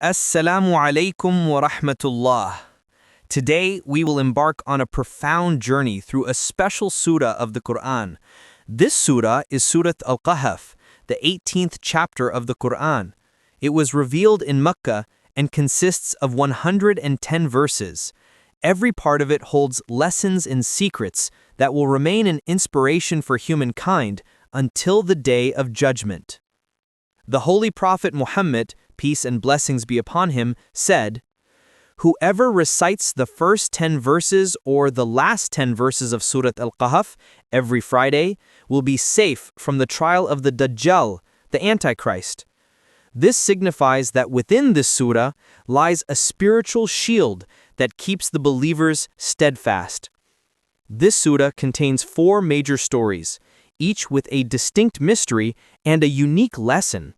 Assalamu alaikum wa rahmatullah. Today we will embark on a profound journey through a special surah of the Quran. This surah is Surah Al-Kahf, the 18th chapter of the Quran. It was revealed in Mecca and consists of 110 verses. Every part of it holds lessons and secrets that will remain an inspiration for humankind until the Day of Judgment. The Holy Prophet Muhammad, peace and blessings be upon him, said, "Whoever recites the first 10 verses or the last 10 verses of Surah Al-Kahf every Friday will be safe from the trial of the Dajjal, the Antichrist." This signifies that within this surah lies a spiritual shield that keeps the believers steadfast. This surah contains 4 major stories, each with a distinct mystery and a unique lesson.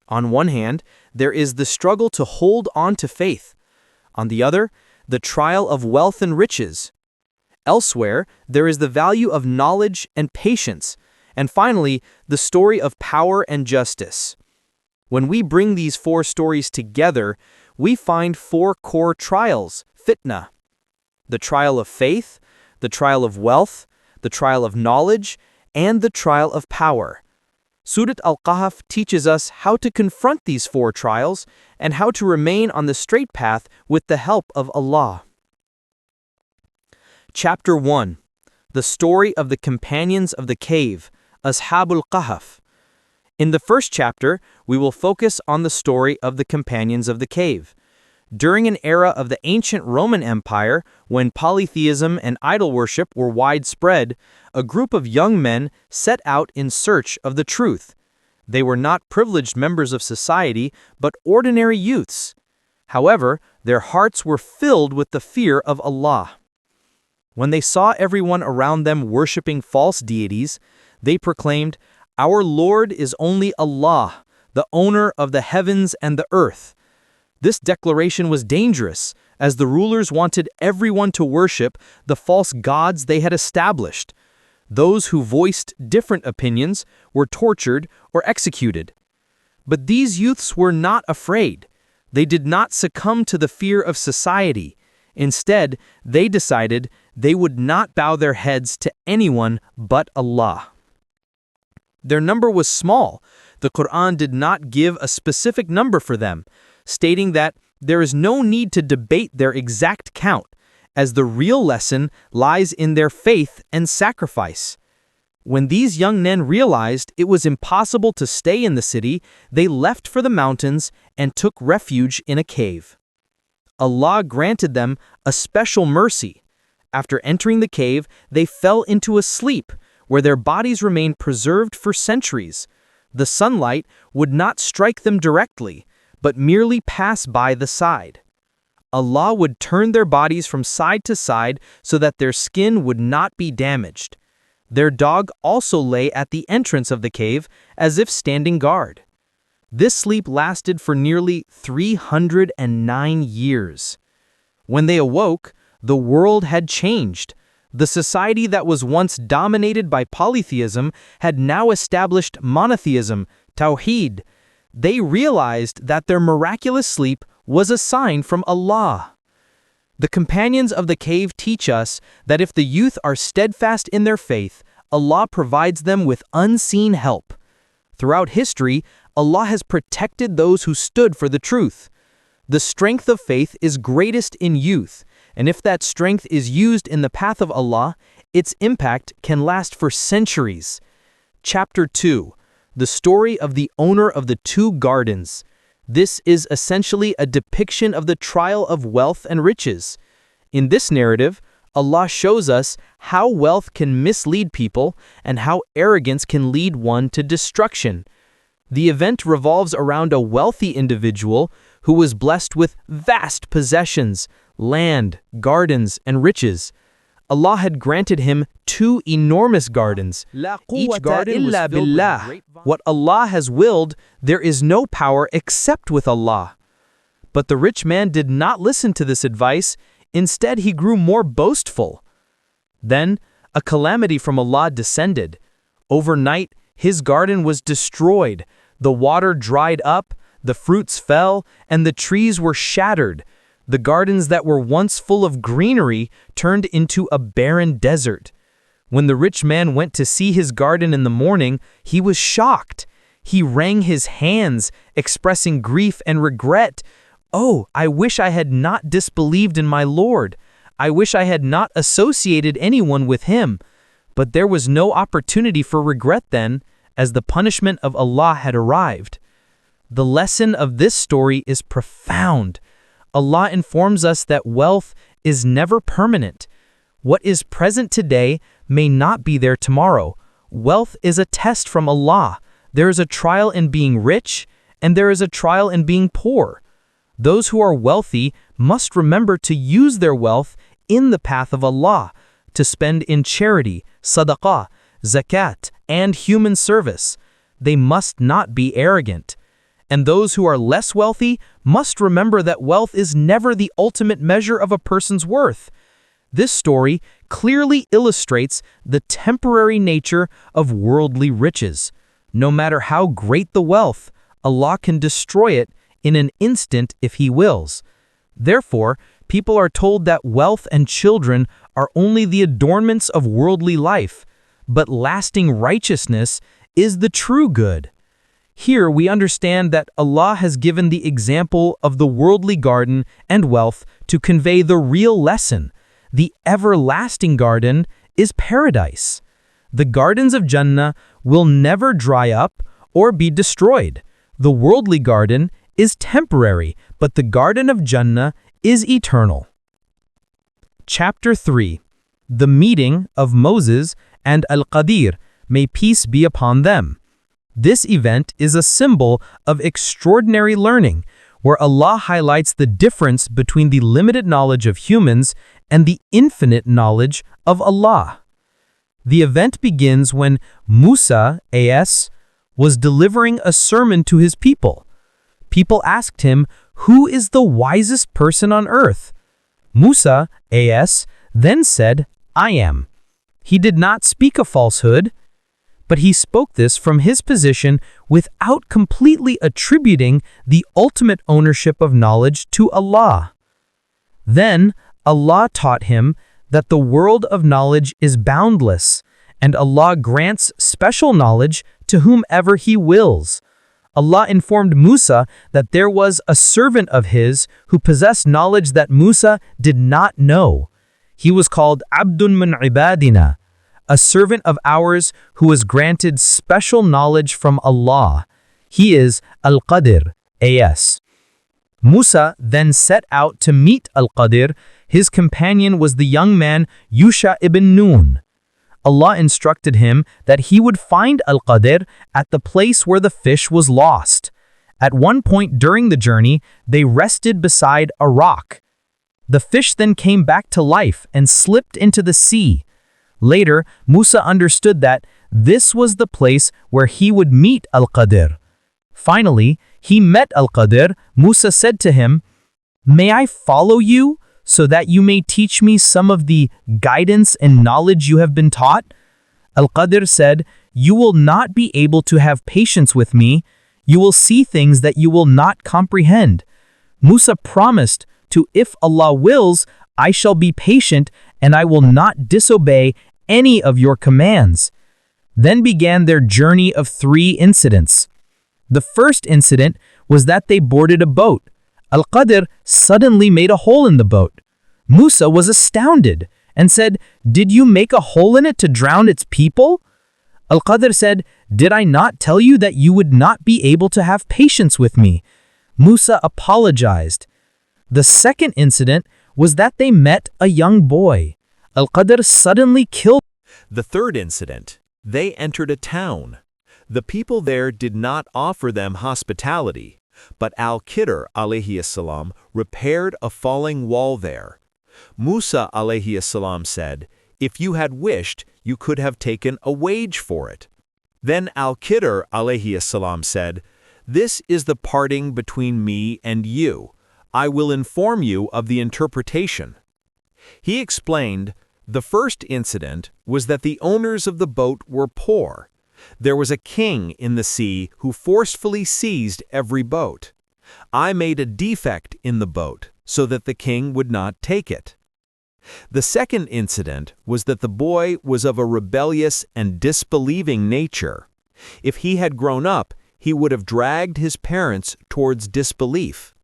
On one hand, there is the struggle to hold on to faith. On the other, the trial of wealth and riches. Elsewhere, there is the value of knowledge and patience. And finally, the story of power and justice. When we bring these 4 stories together, we find 4 core trials, Fitnah: the trial of faith, the trial of wealth, the trial of knowledge, and the trial of power. Surah Al-Kahf teaches us how to confront these 4 trials and how to remain on the straight path with the help of Allah. Chapter 1: The Story of the Companions of the Cave, Ashabul Kahf. In the first chapter, we will focus on the story of the Companions of the Cave. During an era of the ancient Roman Empire, when polytheism and idol worship were widespread, a group of young men set out in search of the truth. They were not privileged members of society, but ordinary youths. However, their hearts were filled with the fear of Allah. When they saw everyone around them worshiping false deities, they proclaimed, "Our Lord is only Allah, the owner of the heavens and the earth." This declaration was dangerous, as the rulers wanted everyone to worship the false gods they had established. Those who voiced different opinions were tortured or executed. But these youths were not afraid. They did not succumb to the fear of society. Instead, they decided they would not bow their heads to anyone but Allah. Their number was small. The Quran did not give a specific number for them, stating that there is no need to debate their exact count, as the real lesson lies in their faith and sacrifice. When these young men realized it was impossible to stay in the city, they left for the mountains and took refuge in a cave. Allah granted them a special mercy. After entering the cave, they fell into a sleep, where their bodies remained preserved for centuries. The sunlight would not strike them directly, but merely pass by the side. Allah would turn their bodies from side to side so that their skin would not be damaged. Their dog also lay at the entrance of the cave, as if standing guard. This sleep lasted for nearly 309 years. When they awoke, the world had changed. The society that was once dominated by polytheism had now established monotheism, Tawheed. They realized that their miraculous sleep was a sign from Allah. The companions of the cave teach us that if the youth are steadfast in their faith, Allah provides them with unseen help. Throughout history, Allah has protected those who stood for the truth. The strength of faith is greatest in youth, and if that strength is used in the path of Allah, its impact can last for centuries. Chapter 2: The Story of the Owner of the 2 Gardens. This is essentially a depiction of the trial of wealth and riches. In this narrative, Allah shows us how wealth can mislead people and how arrogance can lead one to destruction. The event revolves around a wealthy individual who was blessed with vast possessions, land, gardens, and riches. Allah had granted him 2 enormous gardens. Each garden was filled with grapevines. What Allah has willed, there is no power except with Allah. But the rich man did not listen to this advice. Instead, he grew more boastful. Then, a calamity from Allah descended. Overnight, his garden was destroyed. The water dried up, The fruits fell, and the trees were shattered. The gardens that were once full of greenery turned into a barren desert. When the rich man went to see his garden in the morning, he was shocked. He wrung his hands, expressing grief and regret. "Oh, I wish I had not disbelieved in my Lord. I wish I had not associated anyone with him." But there was no opportunity for regret then, as the punishment of Allah had arrived. The lesson of this story is profound. Allah informs us that wealth is never permanent. What is present today may not be there tomorrow. Wealth is a test from Allah. There is a trial in being rich, and there is a trial in being poor. Those who are wealthy must remember to use their wealth in the path of Allah, to spend in charity, sadaqah, zakat, and human service. They must not be arrogant. And those who are less wealthy must remember that wealth is never the ultimate measure of a person's worth. This story clearly illustrates the temporary nature of worldly riches. No matter how great the wealth, Allah can destroy it in an instant if He wills. Therefore, people are told that wealth and children are only the adornments of worldly life, but lasting righteousness is the true good. Here we understand that Allah has given the example of the worldly garden and wealth to convey the real lesson. The everlasting garden is paradise. The gardens of Jannah will never dry up or be destroyed. The worldly garden is temporary, but the garden of Jannah is eternal. Chapter 3. The Meeting of Moses and Al-Khidr, may peace be upon them. This event is a symbol of extraordinary learning, where Allah highlights the difference between the limited knowledge of humans and the infinite knowledge of Allah. The event begins when Musa, A.S., was delivering a sermon to his people. People asked him, "Who is the wisest person on earth?" Musa, A.S., then said, "I am." He did not speak a falsehood, but he spoke this from his position without completely attributing the ultimate ownership of knowledge to Allah. Then Allah taught him that the world of knowledge is boundless, and Allah grants special knowledge to whomever He wills. Allah informed Musa that there was a servant of his who possessed knowledge that Musa did not know. He was called Abdun min ibadina, a servant of ours who was granted special knowledge from Allah. He is Al-Khidr, A.S. Musa then set out to meet Al-Khidr. His companion was the young man Yusha ibn Nun. Allah instructed him that he would find Al-Khidr at the place where the fish was lost. At one point during the journey, they rested beside a rock. The fish then came back to life and slipped into the sea. Later, Musa understood that this was the place where he would meet Al-Khidr. Finally, he met Al-Khidr. Musa said to him, "May I follow you so that you may teach me some of the guidance and knowledge you have been taught?" Al-Khidr said, "You will not be able to have patience with me. You will see things that you will not comprehend." Musa promised to, "If Allah wills, I shall be patient and I will not disobey any of your commands." Then began their journey of 3 incidents. The first incident was that they boarded a boat. Al-Khidr suddenly made a hole in the boat. Musa was astounded and said, "Did you make a hole in it to drown its people?" Al-Khidr said, "Did I not tell you that you would not be able to have patience with me?" Musa apologized. The second incident was that they met a young boy. Al-Khidr suddenly killed. The third incident, they entered a town. The people there did not offer them hospitality, but Al-Khidr alayhi salam repaired a falling wall there. Musa alayhi salam said, "If you had wished, you could have taken a wage for it." Then Al-Khidr alayhi salam said, "This is the parting between me and you. I will inform you of the interpretation." He explained, the first incident was that the owners of the boat were poor. There was a king in the sea who forcefully seized every boat. I made a defect in the boat so that the king would not take it. The second incident was that the boy was of a rebellious and disbelieving nature. If he had grown up, he would have dragged his parents towards disbelief.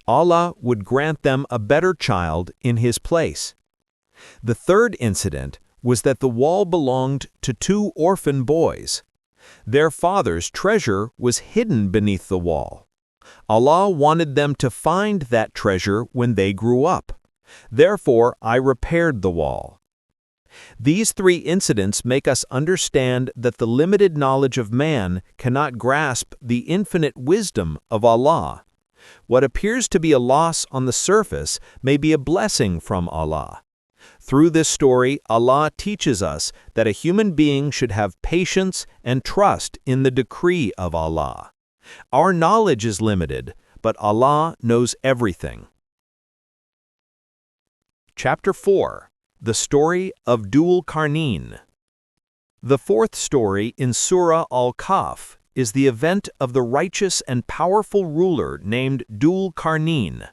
Allah would grant them a better child in his place. The third incident was that the wall belonged to two orphan boys. Their father's treasure was hidden beneath the wall. Allah wanted them to find that treasure when they grew up. Therefore, I repaired the wall. These three incidents make us understand that the limited knowledge of man cannot grasp the infinite wisdom of Allah. What appears to be a loss on the surface may be a blessing from Allah. Through this story, Allah teaches us that a human being should have patience and trust in the decree of Allah. Our knowledge is limited, but Allah knows everything. Chapter 4. The Story of Dhul-Qarnayn. The fourth story in Surah Al-Kahf is the event of the righteous and powerful ruler named Dhul-Qarnayn.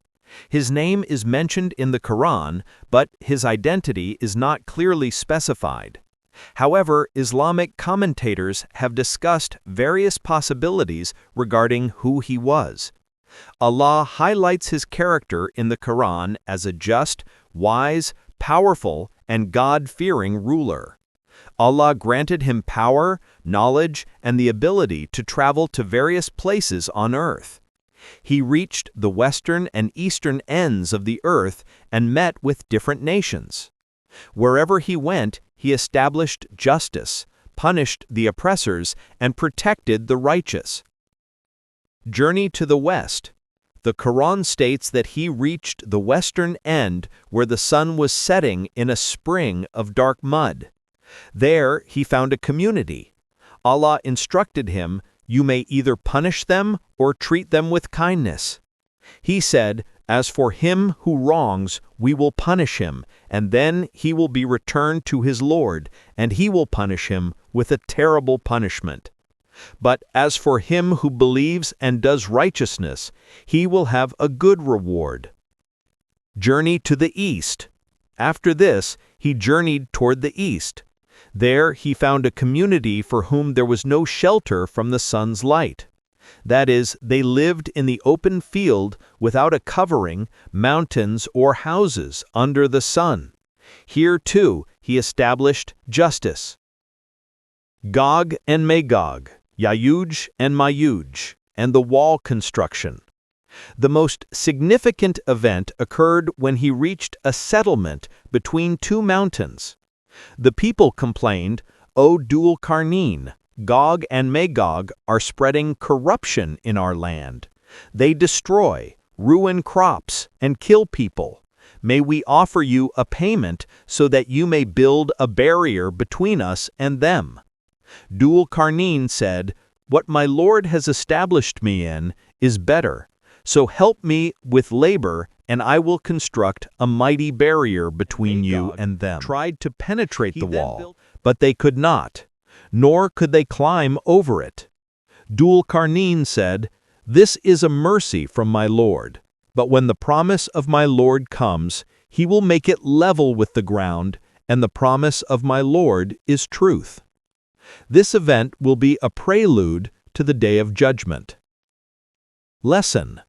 His name is mentioned in the Quran, but his identity is not clearly specified. However, Islamic commentators have discussed various possibilities regarding who he was. Allah highlights his character in the Quran as a just, wise, powerful, and God-fearing ruler. Allah granted him power, knowledge, and the ability to travel to various places on earth. He reached the western and eastern ends of the earth and met with different nations. Wherever he went, he established justice, punished the oppressors, and protected the righteous. Journey to the west. The Quran states that he reached the western end where the sun was setting in a spring of dark mud. There he found a community. Allah instructed him, "You may either punish them or treat them with kindness." He said, "As for him who wrongs, we will punish him, and then he will be returned to his Lord, and he will punish him with a terrible punishment. But as for him who believes and does righteousness, he will have a good reward." Journey to the east. After this, he journeyed toward the east. There he found a community for whom there was no shelter from the sun's light. That is, they lived in the open field without a covering, mountains, or houses under the sun. Here, too, he established justice. Gog and Magog, Ya'juj and Ma'juj, and the wall construction. The most significant event occurred when he reached a settlement between two mountains. The people complained, "O Dhul-Qarnayn, Gog and Magog are spreading corruption in our land. They destroy, ruin crops, and kill people. May we offer you a payment so that you may build a barrier between us and them?" Dhul-Qarnayn said, "What my Lord has established me in is better, so help me with labor, and I will construct a mighty barrier between you and them." Tried to penetrate the wall, but they could not, nor could they climb over it. Dhul-Qarnayn said, "This is a mercy from my Lord, but when the promise of my Lord comes, he will make it level with the ground, and the promise of my Lord is truth." This event will be a prelude to the Day of Judgment. Lesson.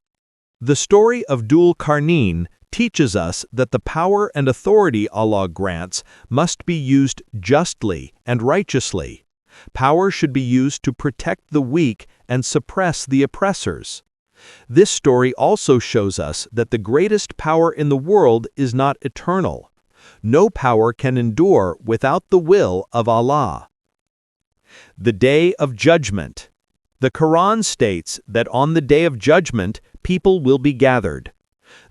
The story of Dhul-Qarnayn teaches us that the power and authority Allah grants must be used justly and righteously. Power should be used to protect the weak and suppress the oppressors. This story also shows us that the greatest power in the world is not eternal. No power can endure without the will of Allah. The Day of Judgment. The Quran states that on the Day of Judgment, people will be gathered.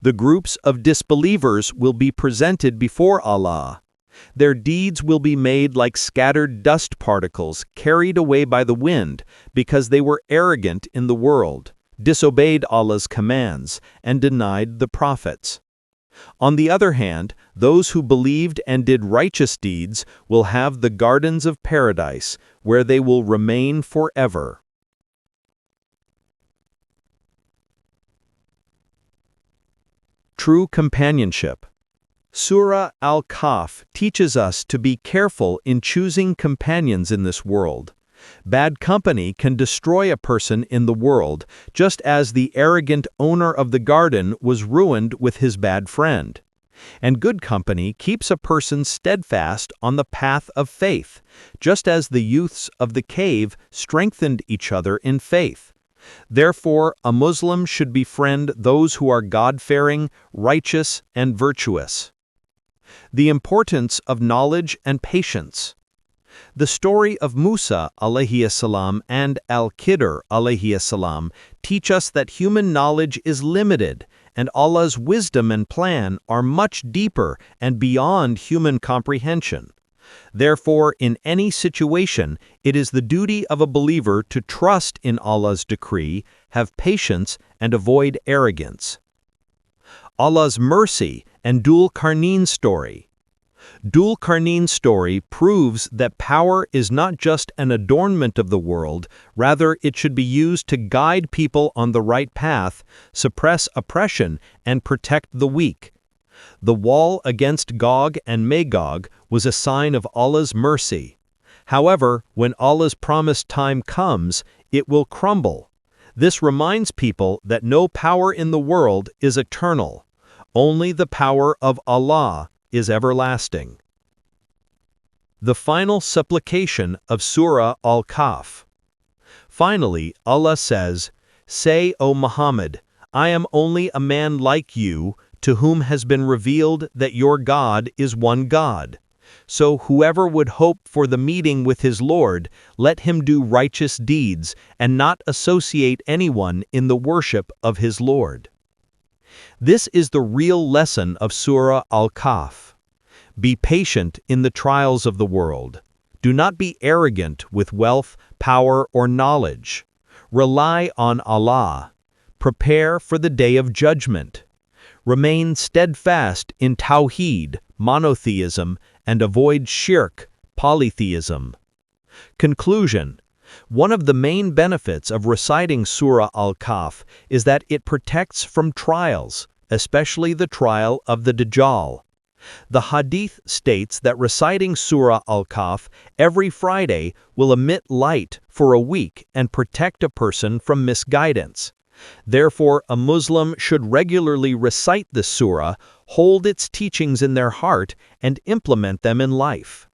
The groups of disbelievers will be presented before Allah. Their deeds will be made like scattered dust particles carried away by the wind because they were arrogant in the world, disobeyed Allah's commands, and denied the prophets. On the other hand, those who believed and did righteous deeds will have the gardens of paradise, where they will remain forever. True companionship. Surah Al-Kahf teaches us to be careful in choosing companions in this world. Bad company can destroy a person in the world, just as the arrogant owner of the garden was ruined with his bad friend. And good company keeps a person steadfast on the path of faith, just as the youths of the cave strengthened each other in faith. Therefore, a Muslim should befriend those who are God-fearing, righteous, and virtuous. The importance of knowledge and patience. The story of Musa alayhi salam and Al-Khidr alayhi salam teach us that human knowledge is limited, and Allah's wisdom and plan are much deeper and beyond human comprehension. Therefore, in any situation, it is the duty of a believer to trust in Allah's decree, have patience, and avoid arrogance. Allah's mercy and Dhul-Qarnayn story. Dhul-Qarnayn's story proves that power is not just an adornment of the world, rather it should be used to guide people on the right path, suppress oppression, and protect the weak. The wall against Gog and Magog was a sign of Allah's mercy. However, when Allah's promised time comes, it will crumble. This reminds people that no power in the world is eternal. Only the power of Allah is everlasting. The final supplication of Surah Al-Kahf. Finally, Allah says, "Say, O Muhammad, I am only a man like you, to whom has been revealed that your God is one God. So whoever would hope for the meeting with his Lord, let him do righteous deeds, and not associate anyone in the worship of his Lord." This is the real lesson of Surah Al-Kahf. Be patient in the trials of the world. Do not be arrogant with wealth, power, or knowledge. Rely on Allah. Prepare for the day of judgment. Remain steadfast in Tawheed, monotheism, and avoid shirk, polytheism. Conclusion. One of the main benefits of reciting Surah Al-Kahf is that it protects from trials, especially the trial of the Dajjal. The Hadith states that reciting Surah Al-Kahf every Friday will emit light for a week and protect a person from misguidance. Therefore, a Muslim should regularly recite this surah, hold its teachings in their heart, and implement them in life.